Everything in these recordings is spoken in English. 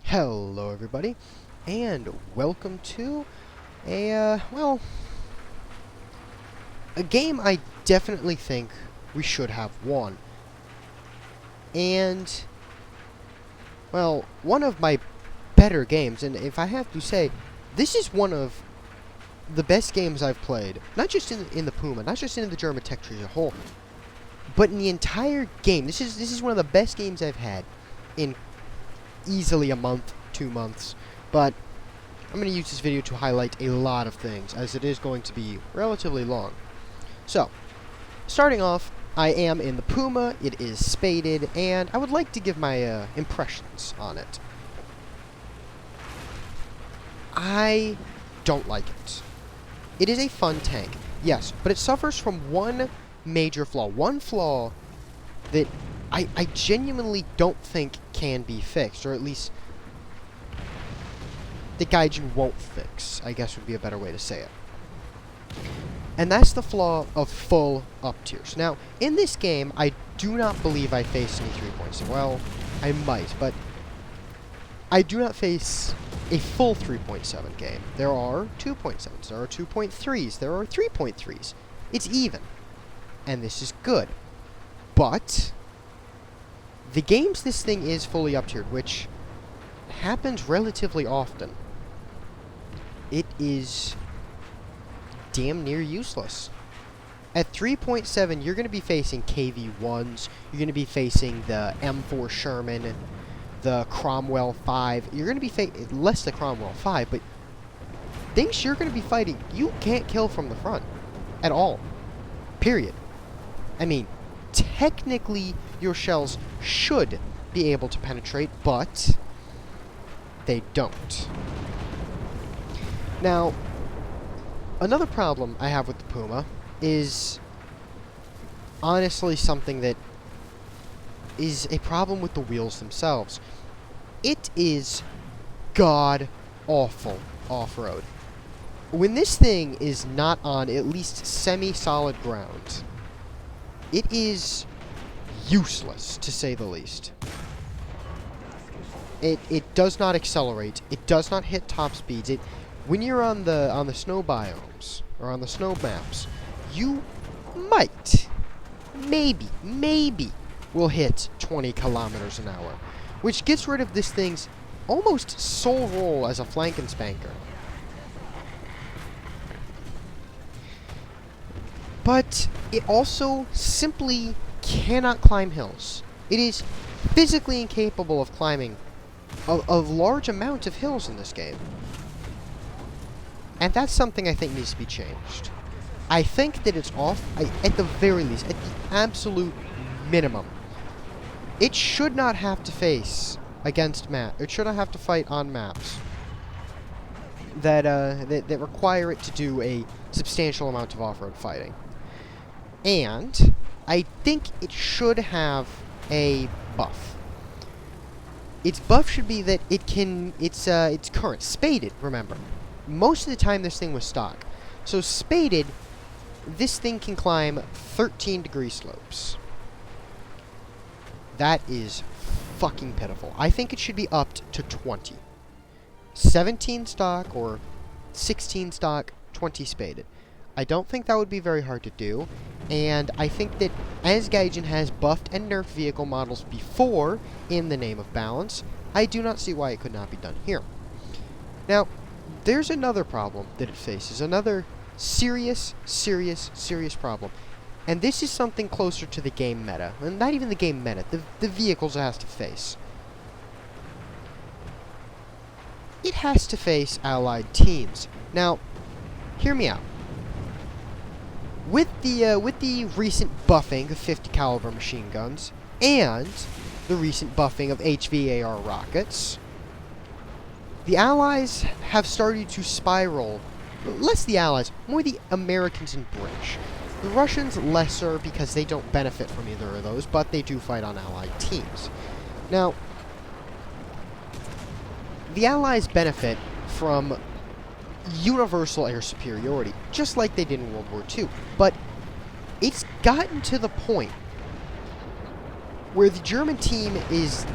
Hello everybody, and welcome to well, a game I definitely think we should have won. And, well, one of my better games, and if I have to say, this is one of the best games I've played, not just in the Puma, not just in the German tech tree as a whole, but in the entire game. This is one of the best games I've had in easily a month, 2 months, but I'm going to use this video to highlight a lot of things, as it is going to be relatively long. So, starting off, I am in the Puma, it is spaded, and I would like to give my impressions on it. I don't like it. It is a fun tank, yes, but it suffers from one major flaw. One flaw that I genuinely don't think can be fixed, or at least the Gaijin won't fix, I guess would be a better way to say it. And that's the flaw of full up tiers. Now, in this game, I do not believe I face any 3.7. Well, I might, but I do not face a full 3.7 game. There are 2.7s, there are 2.3s, there are 3.3s. It's even. And this is good. But the games this thing is fully up-tiered, which happens relatively often, it is damn near useless. At 3.7, you're going to be facing KV-1s, you're going to be facing the M4 Sherman, the Cromwell 5, you're going to be facing, less the Cromwell 5, but things you're going to be fighting, you can't kill from the front. At all. Period. I mean, technically, your shells should be able to penetrate, but they don't. Now, another problem I have with the Puma is honestly something that is a problem with the wheels themselves. It is god-awful off-road. When this thing is not on at least semi-solid ground, it is useless, to say the least. It does not accelerate. It does not hit top speeds. When you're on the snow biomes or on the snow maps, you might, maybe will hit 20 kilometers an hour, which gets rid of this thing's almost sole role as a flankenspanker. But it also simply cannot climb hills. It is physically incapable of climbing a large amount of hills in this game. And that's something I think needs to be changed. I think that it's off, at the very least, at the absolute minimum. It should not have to face against it should not have to fight on maps that require it to do a substantial amount of off-road fighting. And I think it should have a buff. Its buff should be that it's current. Spaded, remember. Most of the time this thing was stock. So spaded, this thing can climb 13-degree slopes. That is fucking pitiful. I think it should be upped to 20. 17 stock or 16 stock, 20 spaded. I don't think that would be very hard to do, and I think that as Gaijin has buffed and nerfed vehicle models before in the name of balance, I do not see why it could not be done here. Now, there's another problem that it faces, another serious problem, and this is something closer to the game meta, and not even the game meta, the vehicles it has to face. It has to face allied teams. Now, hear me out. With the recent buffing of 50 caliber machine guns and the recent buffing of HVAR rockets, the Allies have started to spiral. Less the Allies, more the Americans and British. The Russians lesser because they don't benefit from either of those, but they do fight on Allied teams. Now, the Allies benefit from universal air superiority, just like they did in World War II. But it's gotten to the point where the German team is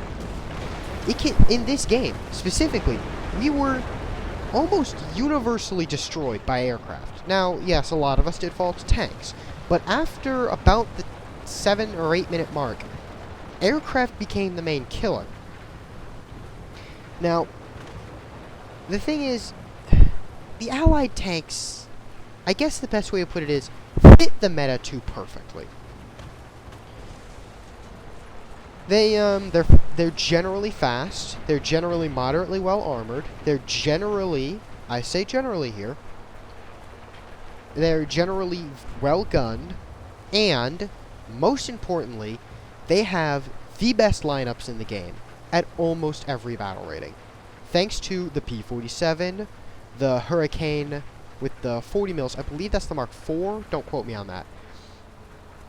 in this game, specifically, we were almost universally destroyed by aircraft. Now, yes, a lot of us did fall to tanks, but after about the 7 or 8 minute mark, aircraft became the main killer. Now, the thing is, the Allied tanks, I guess the best way to put it is, fit the meta too perfectly. They're generally fast, they're generally moderately well armored, they're generally, I say generally here, they're generally well gunned, and, most importantly, they have the best lineups in the game at almost every battle rating. Thanks to the P-47, the Hurricane with the 40 mils, I believe that's the Mark IV, don't quote me on that.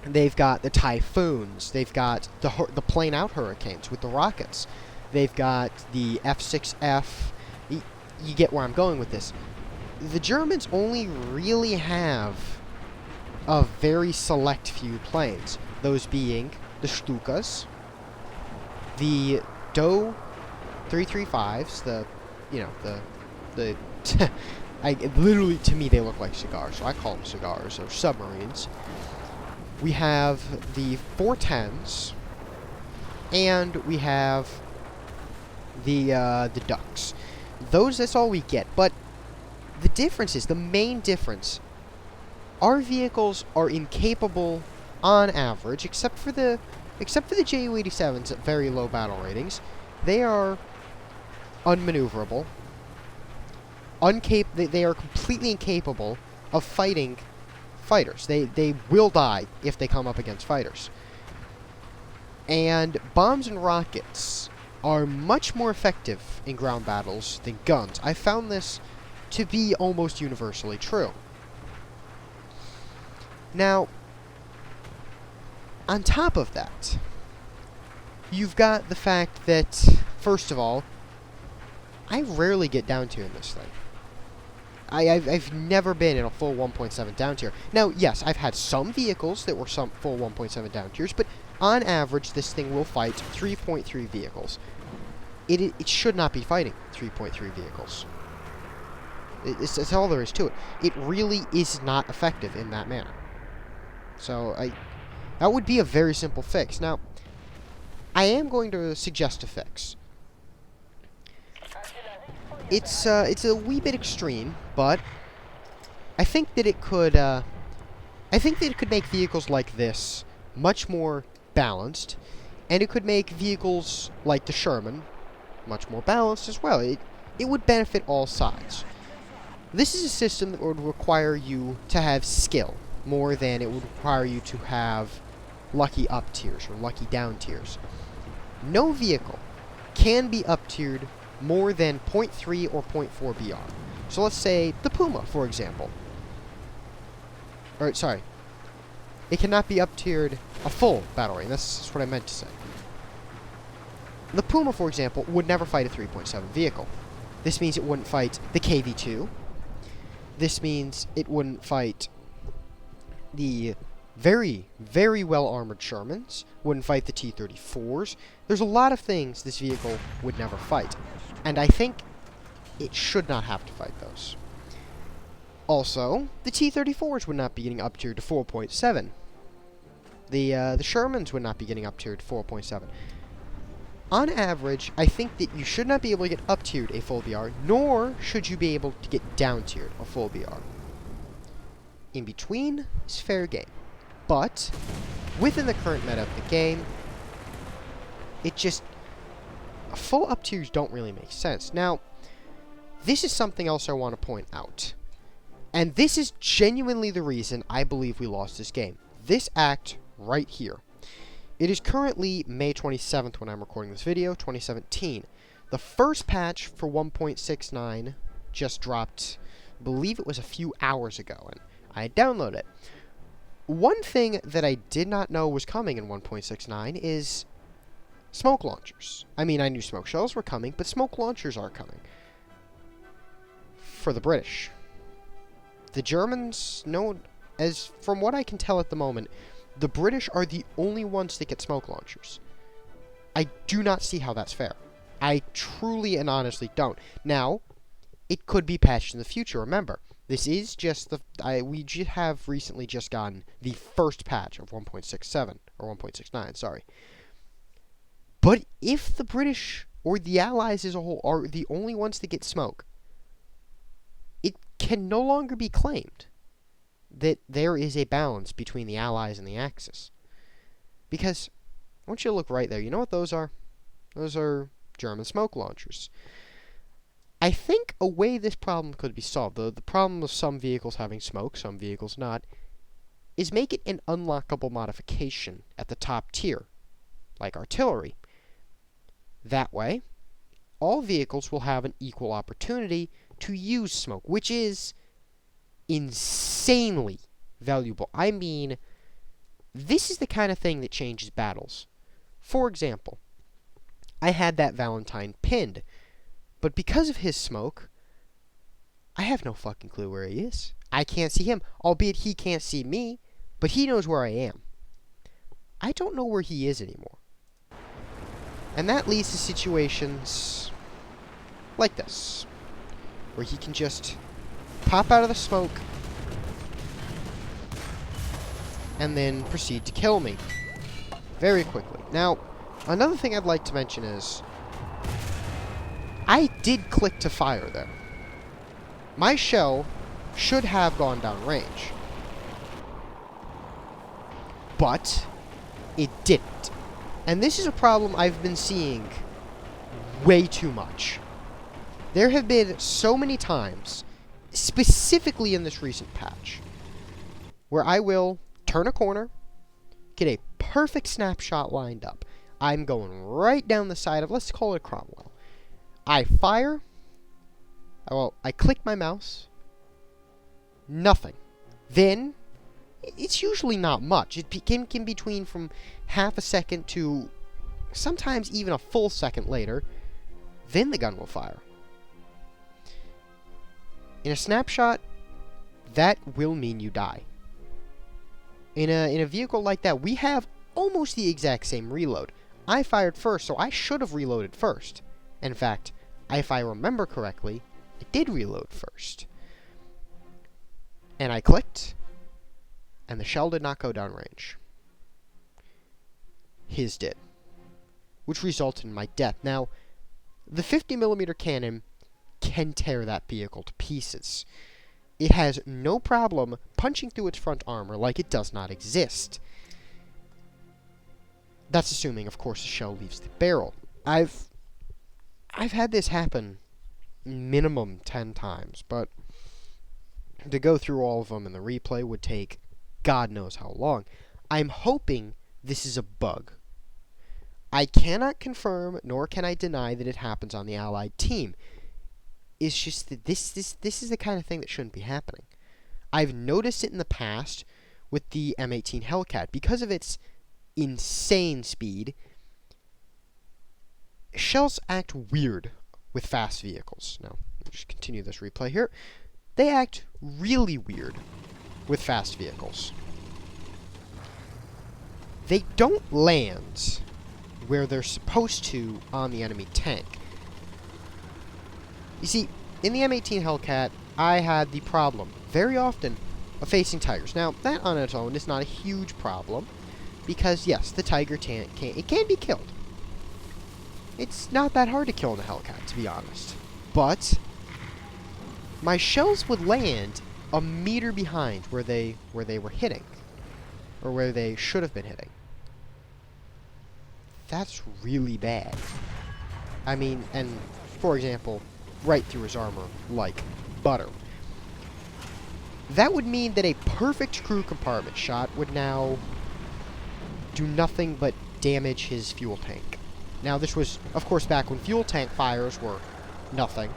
They've got the Typhoons, they've got the plane-out Hurricanes with the rockets, they've got the F6F, you get where I'm going with this. The Germans only really have a very select few planes, those being the Stukas, the Doe 335s, literally, to me, they look like cigars, so I call them cigars, or submarines. We have the 410s, and we have the Ducks. That's all we get, but the difference is, the main difference, our vehicles are incapable, on average, except for the Ju-87s at very low battle ratings, they are unmaneuverable, they are completely incapable of fighting fighters. They will die if they come up against fighters. And bombs and rockets are much more effective in ground battles than guns. I found this to be almost universally true. Now, on top of that, you've got the fact that, first of all, I rarely get down tier in this thing. I've never been in a full 1.7 down tier. Now, yes, I've had some vehicles that were some full 1.7 down tiers, but on average, this thing will fight 3.3 vehicles. It should not be fighting 3.3 vehicles. That's all there is to it. It really is not effective in that manner. So, that would be a very simple fix. Now, I am going to suggest a fix. It's a wee bit extreme, but I think that it could make vehicles like this much more balanced, and it could make vehicles like the Sherman much more balanced as well. It would benefit all sides. This is a system that would require you to have skill more than it would require you to have lucky up tiers or lucky down tiers. No vehicle can be up tiered more than 0.3 or 0.4 BR. So let's say the Puma, for example. Or, sorry. It cannot be up tiered a full battle rating. That's what I meant to say. The Puma, for example, would never fight a 3.7 vehicle. This means it wouldn't fight the KV-2. This means it wouldn't fight the very, very well-armored Shermans, wouldn't fight the T-34s. There's a lot of things this vehicle would never fight, and I think it should not have to fight those. Also, the T-34s would not be getting up-tiered to 4.7. The Shermans would not be getting up-tiered to 4.7. On average, I think that you should not be able to get up-tiered a full BR, nor should you be able to get down-tiered a full BR. In between is fair game. But, within the current meta of the game, full up tiers don't really make sense. Now, this is something else I want to point out. And this is genuinely the reason I believe we lost this game. This act right here. It is currently May 27th when I'm recording this video, 2017. The first patch for 1.69 just dropped, I believe it was a few hours ago, and I downloaded it. One thing that I did not know was coming in 1.69 is smoke launchers. I mean, I knew smoke shells were coming, but smoke launchers are coming. For the British. The Germans, from what I can tell at the moment, the British are the only ones that get smoke launchers. I do not see how that's fair. I truly and honestly don't. Now, it could be patched in the future. Remember, this is just have recently just gotten the first patch of 1.67 or 1.69. Sorry. But if the British or the Allies as a whole are the only ones that get smoke, it can no longer be claimed that there is a balance between the Allies and the Axis. Because, I want you to look right there. You know what those are? Those are German smoke launchers. I think a way this problem could be solved, the problem of some vehicles having smoke, some vehicles not, is make it an unlockable modification at the top tier, like artillery. That way, all vehicles will have an equal opportunity to use smoke, which is insanely valuable. I mean, this is the kind of thing that changes battles. For example, I had that Valentine pinned, but because of his smoke, I have no fucking clue where he is. I can't see him, albeit he can't see me, but he knows where I am. I don't know where he is anymore. And that leads to situations like this, where he can just pop out of the smoke and then proceed to kill me very quickly. Now, another thing I'd like to mention is I did click to fire there. My shell should have gone down range, but it didn't. And this is a problem I've been seeing way too much. There have been so many times, specifically in this recent patch, where I will turn a corner, get a perfect snapshot lined up. I'm going right down the side of, let's call it a Cromwell. I fire. I click my mouse. Nothing. Then, it's usually not much. It can between from half a second to sometimes even a full second later. Then the gun will fire. In a snapshot, that will mean you die. In a vehicle like that, we have almost the exact same reload. I fired first, so I should have reloaded first. In fact, if I remember correctly, I did reload first. And I clicked, and the shell did not go downrange. His did, which resulted in my death. Now, the 50mm cannon can tear that vehicle to pieces. It has no problem punching through its front armor like it does not exist. That's assuming, of course, the shell leaves the barrel. I've had this happen minimum 10 times, but to go through all of them in the replay would take God knows how long. I'm hoping this is a bug. I cannot confirm, nor can I deny that it happens on the Allied team. It's just that this is the kind of thing that shouldn't be happening. I've noticed it in the past with the M18 Hellcat. Because of its insane speed, shells act weird with fast vehicles. Now, let's just continue this replay here. They act really weird with fast vehicles. They don't land where they're supposed to on the enemy tank. You see, in the M18 Hellcat, I had the problem, very often, of facing Tigers. Now, that on its own is not a huge problem, because, yes, the Tiger tank can be killed. It's not that hard to kill in a Hellcat, to be honest. But my shells would land a meter behind where they were hitting, or where they should have been hitting. That's really bad. I mean, and for example, right through his armor like butter. That would mean that a perfect crew compartment shot would now do nothing but damage his fuel tank. Now, this was, of course, back when fuel tank fires were nothing.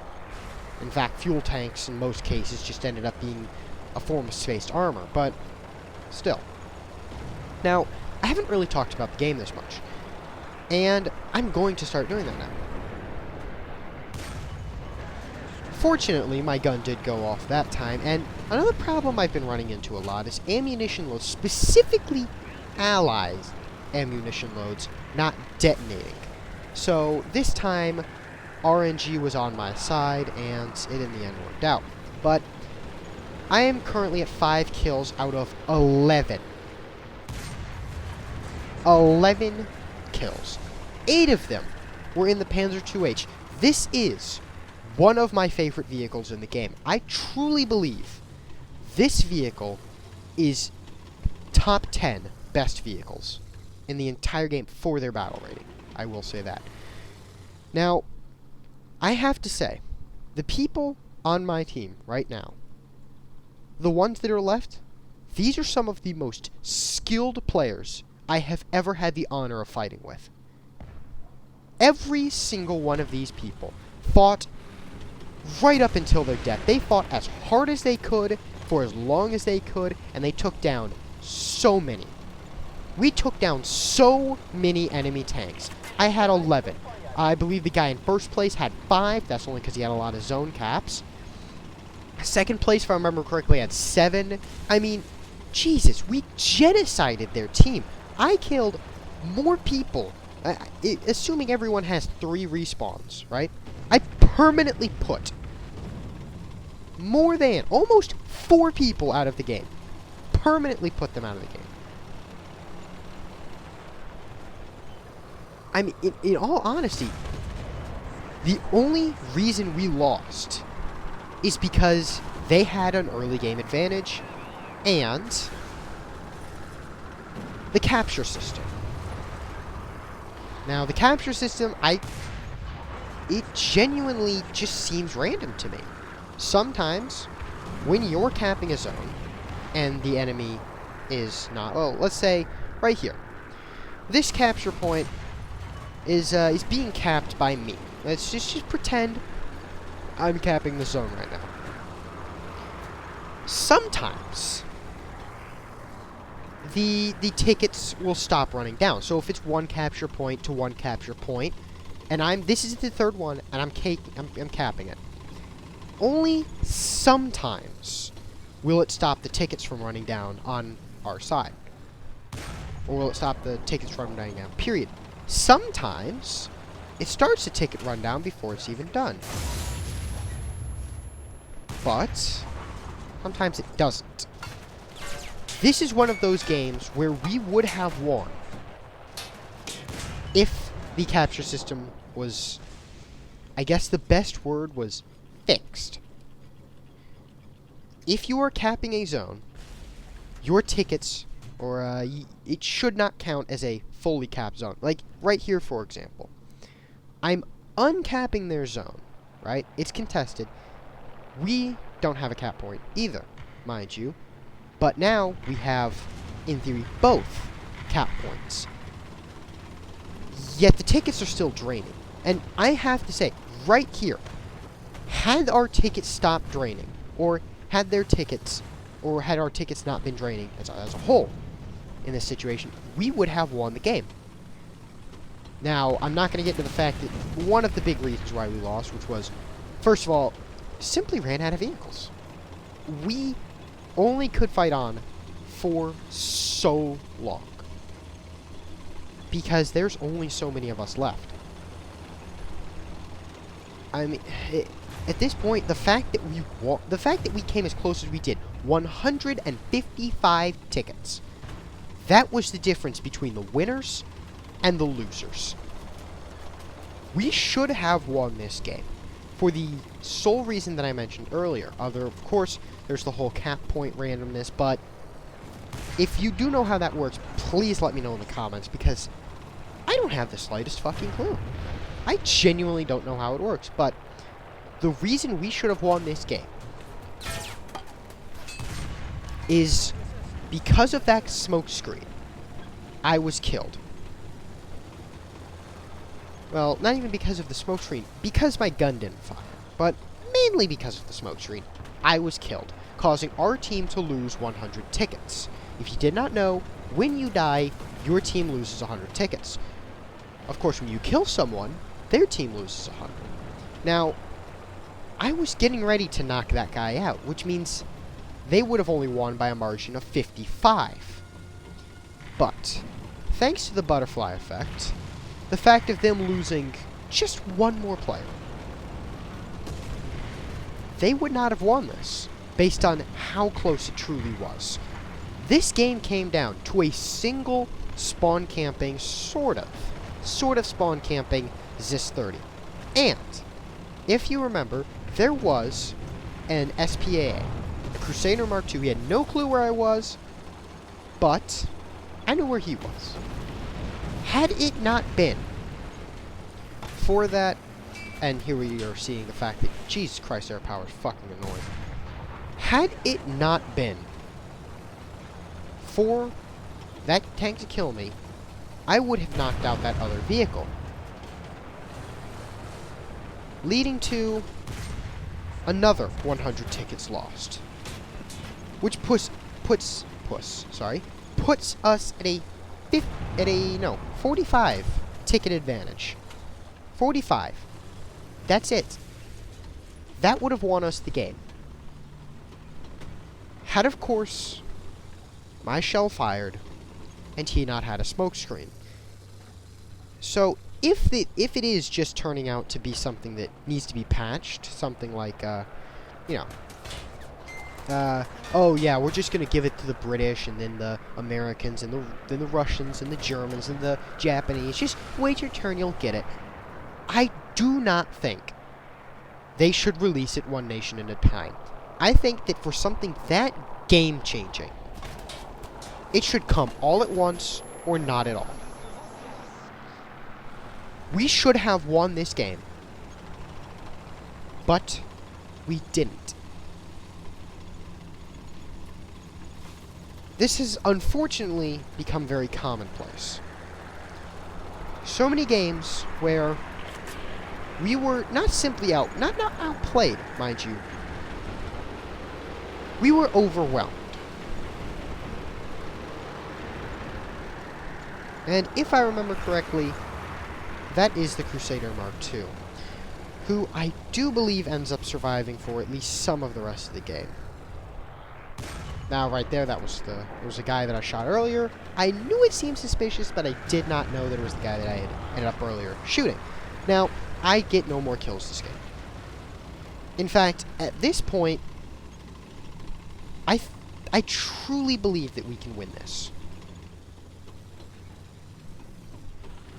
In fact, fuel tanks, in most cases, just ended up being a form of spaced armor, but still. Now, I haven't really talked about the game this much, and I'm going to start doing that now. Fortunately, my gun did go off that time, and another problem I've been running into a lot is ammunition loads, specifically Allies ammunition loads, not detonating. So this time, RNG was on my side, and it in the end worked out. But I am currently at 5 kills out of 11. 11 kills. 8 of them were in the Panzer II-H. This is one of my favorite vehicles in the game. I truly believe this vehicle is top 10 best vehicles in the entire game for their battle rating. I will say that. Now, I have to say, the people on my team right now, the ones that are left, these are some of the most skilled players I have ever had the honor of fighting with. Every single one of these people fought right up until their death. They fought as hard as they could, for as long as they could, and they took down so many. We took down so many enemy tanks. I had 11. I believe the guy in first place had 5. That's only because he had a lot of zone caps. Second place, if I remember correctly, had 7. I mean, Jesus, we genocided their team. I killed more people, assuming everyone has 3 respawns, right? I permanently put more than almost 4 people out of the game. Permanently put them out of the game. I mean, in all honesty, the only reason we lost is because they had an early game advantage and the capture system. Now, the capture system, it genuinely just seems random to me. Sometimes, when you're capping a zone, and the enemy is not, well, let's say, right here. This capture point is being capped by me. Let's just pretend I'm capping the zone right now. Sometimes, the tickets will stop running down. So if it's one capture point to one capture point, and this is the third one, and I'm capping it. Only sometimes will it stop the tickets from running down on our side. Or will it stop the tickets from running down, period. Sometimes, it starts the ticket rundown before it's even done. But, sometimes it doesn't. This is one of those games where we would have won if the capture system was, I guess the best word was fixed. If you are capping a zone, your tickets, or it should not count as a fully capped zone. Like, right here, for example. I'm uncapping their zone, right? It's contested. We don't have a cap point either, mind you. But now we have, in theory, both cap points. Yet the tickets are still draining. And I have to say, right here, had our tickets stopped draining, or had our tickets not been draining as a whole in this situation, we would have won the game. Now, I'm not going to get into the fact that one of the big reasons why we lost, which was, first of all, simply ran out of vehicles. We only could fight on for so long. Because there's only so many of us left. I mean, at this point, the fact that we came as close as we did, 155 tickets. That was the difference between the winners and the losers. We should have won this game for the sole reason that I mentioned earlier. Of course, there's the whole cap point randomness, but if you do know how that works, please let me know in the comments, because I don't have the slightest fucking clue. I genuinely don't know how it works, but the reason we should have won this game is because of that smoke screen. I was killed. Well, not even because of the smoke screen, because my gun didn't fire, but mainly because of the smoke screen. I was killed, causing our team to lose 100 tickets. If you did not know, when you die, your team loses 100 tickets. Of course, when you kill someone, their team loses 100. Now, I was getting ready to knock that guy out, which means they would have only won by a margin of 55. But, thanks to the butterfly effect, the fact of them losing just one more player. They would not have won this, based on how close it truly was. This game came down to a single spawn camping, sort of spawn camping Zis 30. And, if you remember, there was an SPAA, a Crusader Mark II. He had no clue where I was, but I knew where he was. Had it not been for that, and here we are seeing the fact that, Jesus Christ, air power is fucking annoying. Had it not been for that tank to kill me, I would have knocked out that other vehicle. Leading to another 100 tickets lost. Which puts us at a 45 ticket advantage. 45. That's it. That would have won us the game. Had, of course, my shell fired and he not had a smoke screen. So, if it is just turning out to be something that needs to be patched, something like, oh yeah, we're just gonna give it to the British and then the Americans and then the Russians and the Germans and the Japanese. Just wait your turn, you'll get it. I do not think they should release it one nation at a time. I think that for something that game-changing, it should come all at once or not at all. We should have won this game, but we didn't. This has unfortunately become very commonplace. So many games where we were not simply not outplayed, mind you. We were overwhelmed. And if I remember correctly, that is the Crusader Mark II, who I do believe ends up surviving for at least some of the rest of the game. Now, right there, there was a guy that I shot earlier. I knew it seemed suspicious, but I did not know that it was the guy that I had ended up earlier shooting. Now, I get no more kills this game. In fact, at this point, I truly believe that we can win this.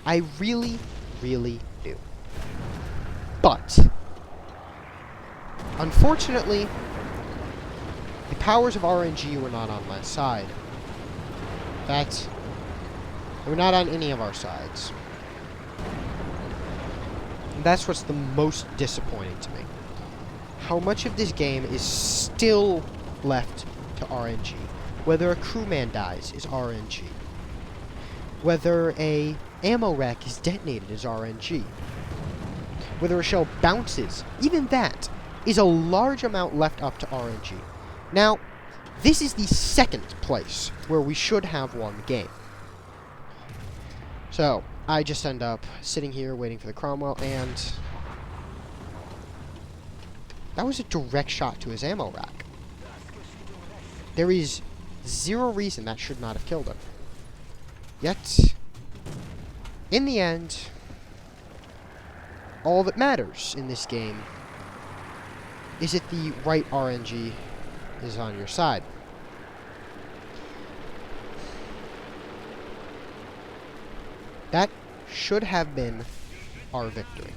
I really, really do. But, unfortunately, the powers of RNG were not on my side. In fact, they were not on any of our sides. And that's what's the most disappointing to me. How much of this game is still left to RNG. Whether a crewman dies is RNG. Whether a ammo rack is detonated is RNG. Whether a shell bounces, even that is a large amount left up to RNG. Now, this is the second place where we should have won the game. So, I just end up sitting here waiting for the Cromwell, and that was a direct shot to his ammo rack. There is zero reason that should not have killed him. Yet, in the end, all that matters in this game is that the right RNG is on your side. That should have been our victory.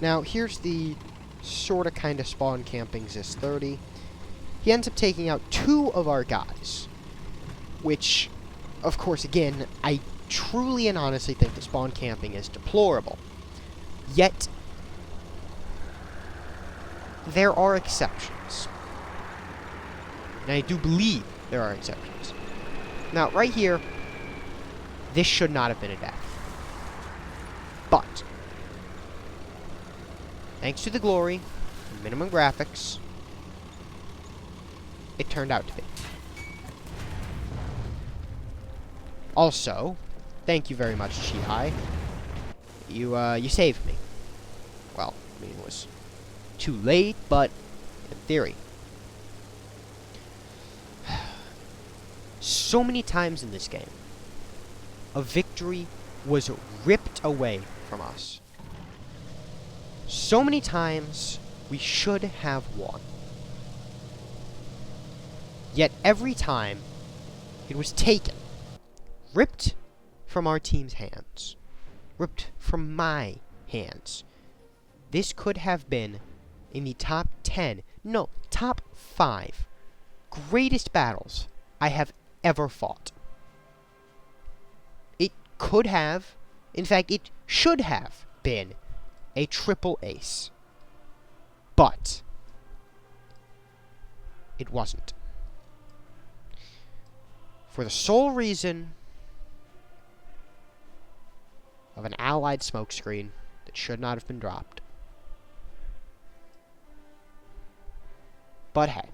Now, here's the sorta kinda spawn camping Zis 30. He ends up taking out 2 of our guys, which, of course, again, I truly and honestly think that spawn camping is deplorable. Yet, there are exceptions. And I do believe there are exceptions. Now, right here, this should not have been a death. But, thanks to the glory, and minimum graphics, it turned out to be. Also, thank you very much, Chihai. You saved me. Well, I mean, it was too late, but in theory. So many times in this game, a victory was ripped away from us. So many times we should have won. Yet every time it was taken, ripped from our team's hands, ripped from my hands. This could have been in the top 10, no, top 5 greatest battles I have ever fought. It could have, in fact, it should have been a triple ace. But it wasn't. For the sole reason of an allied smokescreen that should not have been dropped. But hey,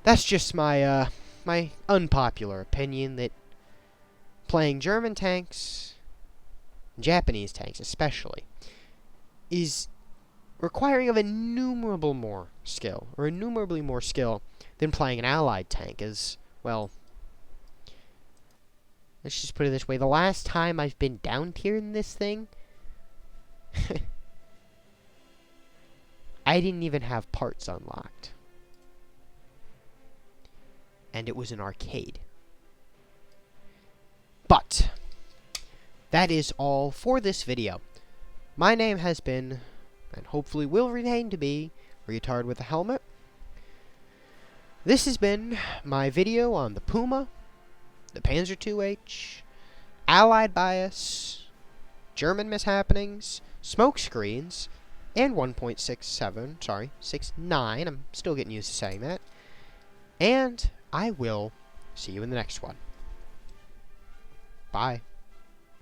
that's just my my unpopular opinion that playing German tanks, Japanese tanks especially, is requiring of innumerably more skill than playing an allied tank. As well, let's just put it this way, the last time I've been down tier in this thing, I didn't even have parts unlocked. And it was an arcade. But that is all for this video. My name has been, and hopefully will remain to be, Retard with a Helmet. This has been my video on the Puma, the Panzer II-H, Allied Bias, German Mishappenings, Smokescreens, and 1.69, I'm still getting used to saying that. And I will see you in the next one. Bye.